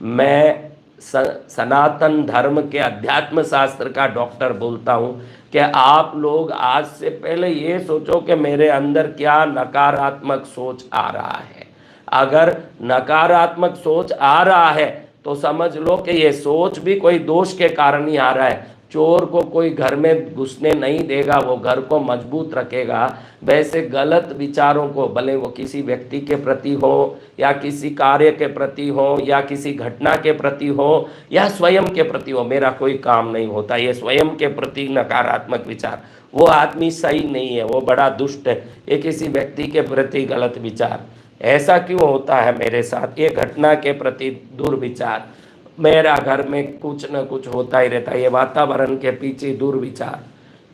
मैं सनातन धर्म के अध्यात्म शास्त्र का डॉक्टर बोलता हूँ कि आप लोग आज से पहले ये सोचो कि मेरे अंदर क्या नकारात्मक सोच आ रहा है। अगर नकारात्मक सोच आ रहा है तो समझ लो कि ये सोच भी कोई दोष के कारण ही आ रहा है। चोर को कोई घर में घुसने नहीं देगा, वो घर को मजबूत रखेगा। वैसे गलत विचारों को, भले वो किसी व्यक्ति के प्रति हो या किसी कार्य के प्रति हो या किसी घटना के प्रति हो या स्वयं के प्रति हो, मेरा कोई काम नहीं होता, ये स्वयं के प्रति नकारात्मक विचार, वो आदमी सही नहीं है, वो बड़ा दुष्ट है। ये किसी व्यक्ति के प्रति गलत विचार, ऐसा क्यों होता है मेरे साथ, ये घटना के प्रति दुर्विचार, मेरा घर में कुछ न कुछ होता ही रहता है, ये वातावरण के पीछे दुर्विचार,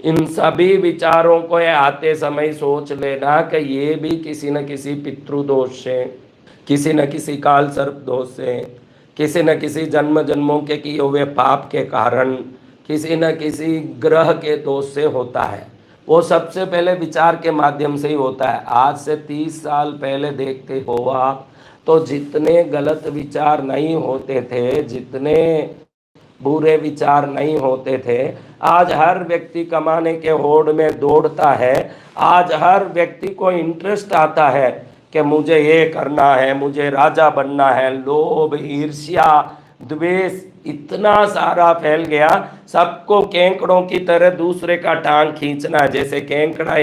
इन सभी विचारों को आते समय सोच लेना कि ये भी किसी न किसी पितृदोष से, किसी न किसी काल सर्प दोष से, किसी न किसी जन्म जन्मों के किए हुए पाप के कारण, किसी न किसी ग्रह के दोष से होता है। वो सबसे पहले विचार के माध्यम से ही होता है। आज से 30 साल पहले देखते हो आप, तो जितने गलत विचार नहीं होते थे, जितने बुरे विचार नहीं होते थे, आज हर व्यक्ति कमाने के होड़ में दौड़ता है। आज हर व्यक्ति को इंटरेस्ट आता है कि मुझे ये करना है, मुझे राजा बनना है। लोभ, ईर्ष्या, द्वेष इतना सारा फैल गया, सबको केंकड़ों की तरह दूसरे का टांग खींचना है। जैसे केंकड़ा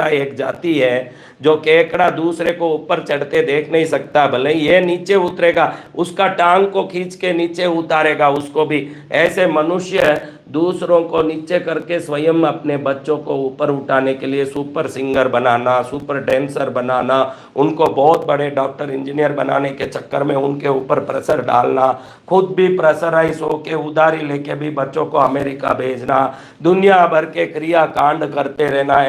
एक जाति है, जो केकड़ा दूसरे को ऊपर चढ़ते देख नहीं सकता, भले ये नीचे उतरेगा, उसका टांग को खींच के नीचे उतारेगा उसको भी। ऐसे मनुष्य दूसरों को नीचे करके स्वयं अपने बच्चों को ऊपर उठाने के लिए सुपर सिंगर बनाना, सुपर डांसर बनाना, उनको बहुत बड़े डॉक्टर इंजीनियर बनाने के चक्कर में उनके ऊपर प्रेशर डालना, खुद भी प्रेशराइज होके उधारी लेके भी बच्चों को अमेरिका भेजना, दुनिया भर के क्रिया कांड करते रहना।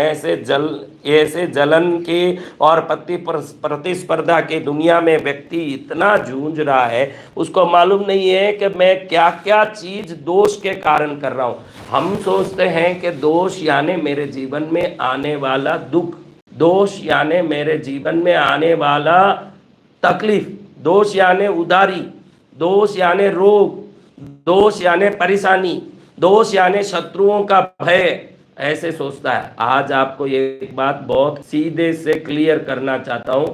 ऐसे जलन की और प्रतिस्पर्धा की दुनिया में व्यक्ति इतना जूझ रहा है, उसको मालूम नहीं है कि मैं क्या क्या चीज दोष के कारण कर रहा हूं। हम सोचते हैं कि दोष यानी मेरे जीवन में आने वाला दुख, दोष यानी मेरे जीवन में आने वाला तकलीफ, दोष यानी उधारी, दोष यानी रोग, दोष यानी परेशानी, दोष यानी शत्रुओं का भय, ऐसे सोचता है। आज आपको एक बात बहुत सीधे से क्लियर करना चाहता हूं,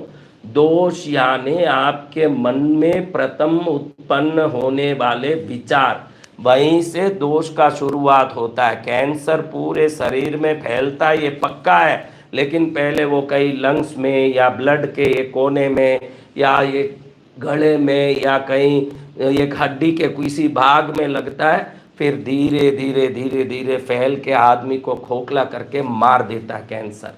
दोष यानी आपके मन में प्रथम उत्पन्न होने वाले विचार, वहीं से दोष का शुरुआत होता है। कैंसर पूरे शरीर में फैलता है, ये पक्का है, लेकिन पहले वो कई लंग्स में या ब्लड के एक कोने में या ये गले में या कहीं एक हड्डी के किसी भाग में लगता है, फिर धीरे धीरे धीरे धीरे फैल के आदमी को खोखला करके मार देता है कैंसर।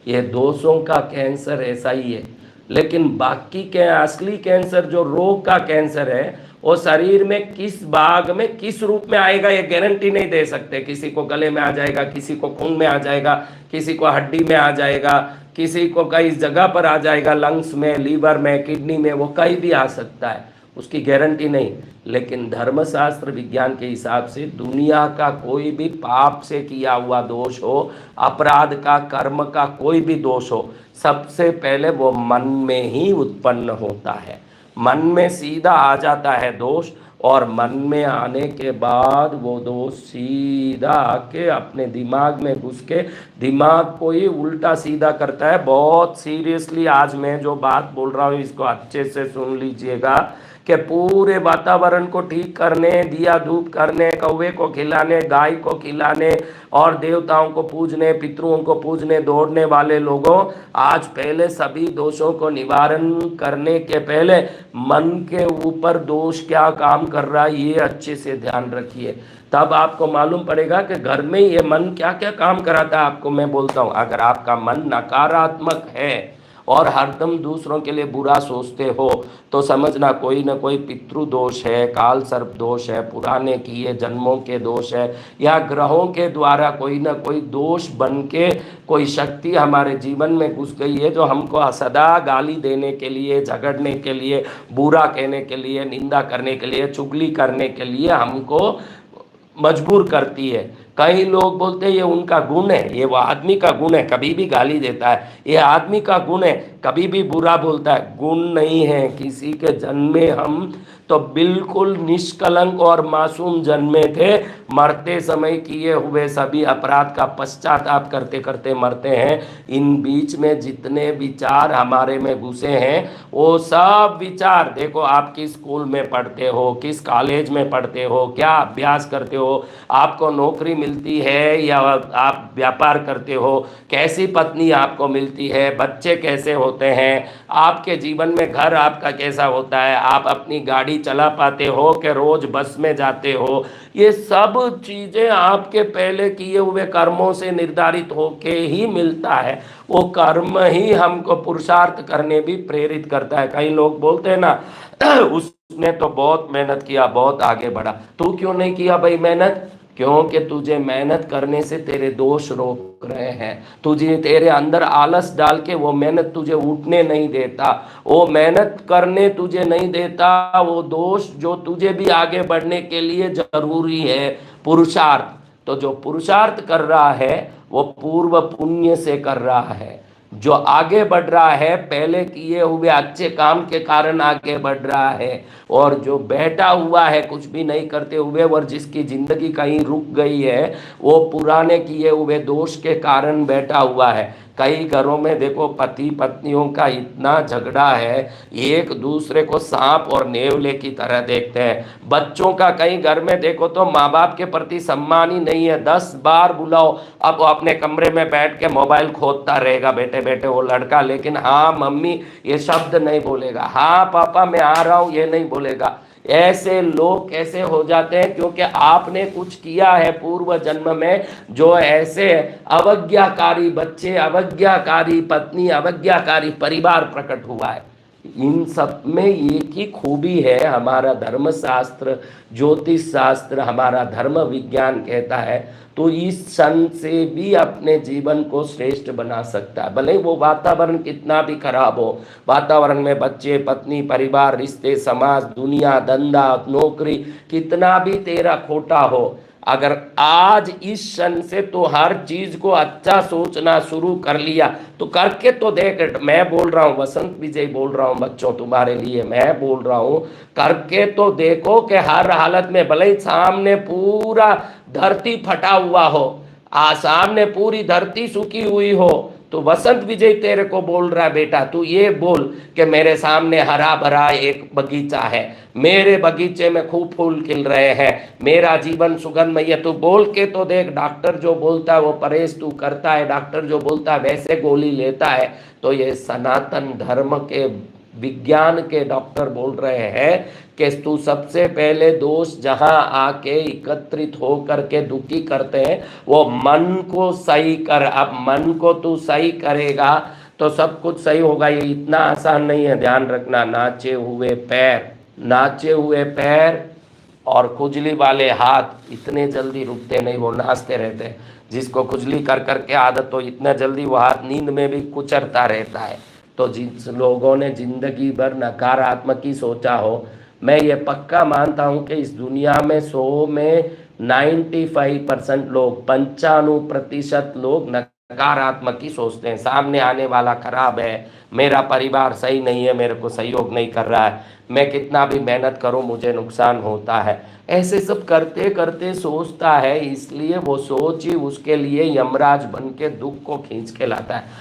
ये दोषों का कैंसर ऐसा ही है। लेकिन बाकी के असली कैंसर जो रोग का कैंसर है, वो शरीर में किस भाग में किस रूप में आएगा ये गारंटी नहीं दे सकते। किसी को गले में आ जाएगा, किसी को खून में आ जाएगा, किसी को हड्डी में आ जाएगा, किसी को कई जगह पर आ जाएगा, लंग्स में, लीवर में, किडनी में, वो कहीं भी आ सकता है, उसकी गारंटी नहीं। लेकिन धर्मशास्त्र विज्ञान के हिसाब से दुनिया का कोई भी पाप से किया हुआ दोष हो, अपराध का, कर्म का कोई भी दोष हो, सबसे पहले वो मन में ही उत्पन्न होता है। मन में सीधा आ जाता है दोष, और मन में आने के बाद वो दोष सीधा आके अपने दिमाग में घुस के दिमाग को ही उल्टा सीधा करता है। बहुत सीरियसली आज मैं जो बात बोल रहा हूँ इसको अच्छे से सुन लीजिएगा कि पूरे वातावरण को ठीक करने, दिया धूप करने, कौवे को खिलाने, गाय को खिलाने और देवताओं को पूजने, पितरों को पूजने दौड़ने वाले लोगों, आज पहले सभी दोषों को निवारण करने के पहले मन के ऊपर दोष क्या काम कर रहा है ये अच्छे से ध्यान रखिए। तब आपको मालूम पड़ेगा कि घर में ये मन क्या क्या काम कराता है। आपको मैं बोलता हूँ, अगर आपका मन नकारात्मक है और हरदम दूसरों के लिए बुरा सोचते हो तो समझना कोई ना कोई पितृ दोष है, काल सर्प दोष है, पुराने किए जन्मों के दोष है, या ग्रहों के द्वारा कोई ना कोई दोष बन के कोई शक्ति हमारे जीवन में घुस गई है, जो हमको सदा गाली देने के लिए, झगड़ने के लिए, बुरा कहने के लिए, निंदा करने के लिए, चुगली करने के लिए हमको मजबूर करती है। कई लोग बोलते हैं ये उनका गुण है, ये वो आदमी का गुण है, कभी भी गाली देता है, ये आदमी का गुण है, कभी भी बुरा बोलता है। गुण नहीं है, किसी के जन्मे हम तो बिल्कुल निष्कलंक और मासूम जन्मे थे, मरते समय किए हुए सभी अपराध का पश्चाताप करते करते मरते हैं। इन बीच में जितने विचार हमारे में घुसे हैं वो सब विचार, देखो आप किस स्कूल में पढ़ते हो, किस कॉलेज में पढ़ते हो, क्या अभ्यास करते हो, आपको नौकरी मिलती है या आप व्यापार करते हो, कैसी पत्नी आपको मिलती है, बच्चे कैसे होते हैं, आपके जीवन में घर आपका कैसा होता है, आप अपनी गाड़ी चला पाते हो कि रोज बस में जाते हो, ये सब चीज़ें आपके पहले किए हुए कर्मों से निर्धारित होके ही मिलता है। वो कर्म ही हमको पुरुषार्थ करने भी प्रेरित करता है। कई लोग बोलते हैं ना उसने तो बहुत मेहनत किया, बहुत आगे बढ़ा, तू क्यों नहीं किया भाई मेहनत? क्योंकि तुझे मेहनत करने से तेरे दोष रोक रहे हैं, तुझे तेरे अंदर आलस डाल के वो मेहनत तुझे उठने नहीं देता, वो मेहनत करने तुझे नहीं देता, वो दोष जो तुझे भी आगे बढ़ने के लिए जरूरी है पुरुषार्थ। तो जो पुरुषार्थ कर रहा है वो पूर्व पुण्य से कर रहा है, जो आगे बढ़ रहा है पहले किए हुए अच्छे काम के कारण आगे बढ़ रहा है, और जो बैठा हुआ है कुछ भी नहीं करते हुए और जिसकी जिंदगी कहीं रुक गई है वो पुराने किए हुए दोष के कारण बैठा हुआ है। कई घरों में देखो पति पत्नियों का इतना झगड़ा है, एक दूसरे को सांप और नेवले की तरह देखते हैं। बच्चों का कई घर में देखो तो माँ बाप के प्रति सम्मान ही नहीं है, 10 बार बुलाओ अब वो अपने कमरे में बैठ के मोबाइल खोदता रहेगा बैठे बैठे वो लड़का, लेकिन हाँ मम्मी ये शब्द नहीं बोलेगा, हाँ पापा मैं आ रहा हूँ ये नहीं बोलेगा। ऐसे लोग कैसे हो जाते हैं? क्योंकि आपने कुछ किया है पूर्व जन्म में जो ऐसे अवज्ञाकारी बच्चे, अवज्ञाकारी पत्नी, अवज्ञाकारी परिवार प्रकट हुआ है। इन सब में एक ही खूबी है, हमारा धर्म शास्त्र, ज्योतिष शास्त्र, हमारा धर्म विज्ञान कहता है तो इस क्षण से भी अपने जीवन को श्रेष्ठ बना सकता है। भले वो वातावरण कितना भी खराब हो, वातावरण में बच्चे पत्नी परिवार रिश्ते समाज दुनिया धंधा नौकरी कितना भी तेरा खोटा हो, अगर आज इस क्षण से तो हर चीज को अच्छा सोचना शुरू कर लिया तो करके तो देख, मैं बोल रहा हूँ वसंत विजय बोल रहा हूँ बच्चों तुम्हारे लिए मैं बोल रहा हूँ, करके तो देखो कि हर हालत में भले ही सामने पूरा धरती फटा हुआ हो, सामने पूरी धरती सूखी हुई हो, तो वसंत विजय तेरे को बोल रहा है बेटा तू ये बोल कि मेरे सामने हरा भरा एक बगीचा है, मेरे बगीचे में खूब फूल खिल रहे हैं, मेरा जीवन सुगंधमय है, तू बोल के तो देख। डॉक्टर जो बोलता है वो परहेज तू करता है, डॉक्टर जो बोलता है वैसे गोली लेता है। तो ये सनातन धर्म के विज्ञान के डॉक्टर बोल रहे हैं कि तू सबसे पहले दोष जहां आके एकत्रित हो करके दुखी करते हैं वो मन को सही कर। अब मन को तू सही करेगा तो सब कुछ सही होगा। ये इतना आसान नहीं है, ध्यान रखना। नाचे हुए पैर और खुजली वाले हाथ इतने जल्दी रुकते नहीं, वो नाचते रहते हैं। जिसको खुजली कर करके आदत तो इतना जल्दी वो हाथ नींद में भी कुचरता रहता है। तो जिन लोगों ने जिंदगी भर नकारात्मक ही सोचा हो, मैं ये पक्का मानता हूँ कि इस दुनिया में 100 में 95% लोग 95% लोग नकारात्मक ही सोचते हैं। सामने आने वाला खराब है, मेरा परिवार सही नहीं है, मेरे को सहयोग नहीं कर रहा है, मैं कितना भी मेहनत करूं मुझे नुकसान होता है, ऐसे सब करते करते सोचता है। इसलिए वो सोच ही उसके लिए यमराज बन के दुख को खींच के लाता है।